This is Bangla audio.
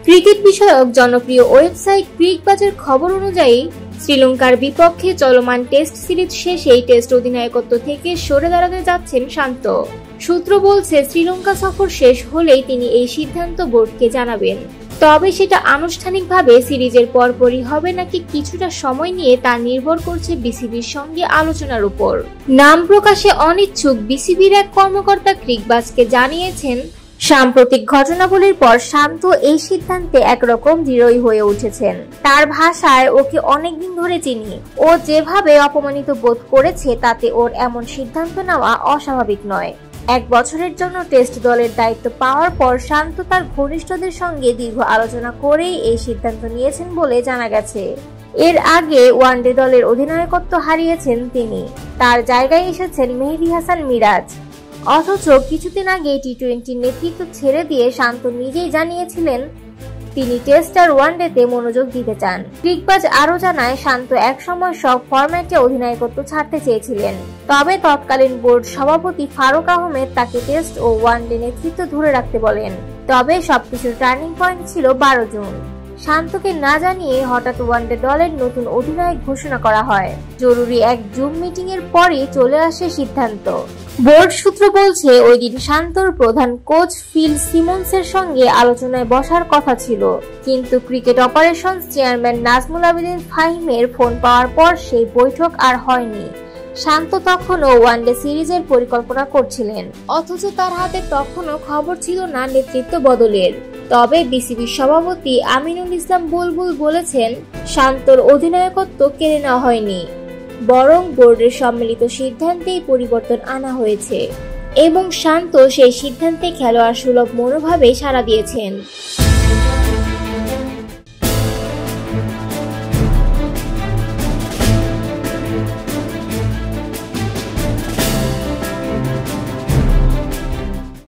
ক্রিকেট বিষয়ক জনপ্রিয় ওয়েবসাইট ক্রিকবাজের খবর অনুযায়ী শ্রীলঙ্কার বিপক্ষে চলমান টেস্ট সিরিজ শেষেই টেস্ট অধিনায়কত্ব থেকে সরে দাঁড়াতে যাচ্ছেন শান্ত। সূত্র বলছে শ্রীলঙ্কা সফর শেষ হলেই তিনি এই সিদ্ধান্ত বোর্ডকে জানাবেন। তবে সেটা আনুষ্ঠানিকভাবে সিরিজের পরপরই হবে নাকি কিছুটা সময় নিয়ে তা নির্ভর করছে বিসিবির সঙ্গে আলোচনার উপর। নাম প্রকাশে অনিচ্ছুক বিসিবির এক কর্মকর্তা ক্রিকবাজকে জানিয়েছেন, সাম্প্রতিক ঘটনাবলীর পর শান্ত এই সিদ্ধান্তে একরকম দৃঢ়ই হয়ে উঠেছেন। তার ভাষায়, ওকে অনেকদিন ধরে চিনি, ও যেভাবে অপমানিত বোধ করেছে তাতে ওর এমন সিদ্ধান্ত নেওয়া অস্বাভাবিক নয়। 1 বছরের জন্য টেস্ট দলের দায়িত্ব পাওয়ার পর শান্ত তার ঘনিষ্ঠদের সঙ্গে দীর্ঘ আলোচনা করেই এই সিদ্ধান্ত নিয়েছেন বলে জানা গেছে। এর আগে ওয়ানডে দলের অধিনায়কত্ব হারিয়েছেন তিনি, তার জায়গায় এসেছেন মেহেদী হাসান মিরাজ। অথচ কিছুদিন আগে টি-20 নেতৃত্ব ছেড়ে দিয়ে শান্ত নিজেই জানিয়েছিলেন তিনি টেস্ট আর ওয়ানডেতে মনোযোগ দিতে চান। ক্রিকবাজ আরো জানায়, শান্ত একসময় সব ফরম্যাটে অধিনায়কত্ব ছাড়তে চেয়েছিলেন, তবে তৎকালীন বোর্ড সভাপতি ফারুক আহমেদ তাকে টেস্ট ও ওয়ানডে নেতৃত্ব ধরে রাখতে বলেন। তবে সবকিছুর টার্নিং পয়েন্ট ছিল 12 জুন। শান্তকে না জানিয়ে হঠাৎ ওয়ানডে দলের নতুন অধিনায়ক ঘোষণা করা হয়। জরুরি এক জুম মিটিং এর পরই চলে আসে সিদ্ধান্ত। বোর্ড সূত্র বলছে, ওই দিন শান্তর প্রধান কোচ ফিল সিমন্সের সঙ্গে আলোচনায় বসার কথা ছিল, কিন্তু cricket operations chairman Nazmul Abedin ফাহিমের ফোন পাওয়ার পর সেই বৈঠক আর হয়নি। শান্ত তখনও ওয়ানডে সিরিজের পরিকল্পনা করছিলেন, অথচ তার হাতে তখনও খবর ছিল না নেতৃত্ব বদলের। তবে বিসিবির সভাপতি আমিনুল ইসলাম বুলবুল বলেছেন, শান্তর অধিনায়কত্ব কেড়ে নেওয়া হয়নি, বরং বোর্ডের সম্মিলিত সিদ্ধান্তেই পরিবর্তন আনা হয়েছে এবং শান্ত সেই সিদ্ধান্তে খেলোয়াড় সুলভ মনোভাবে সাড়া দিয়েছেন।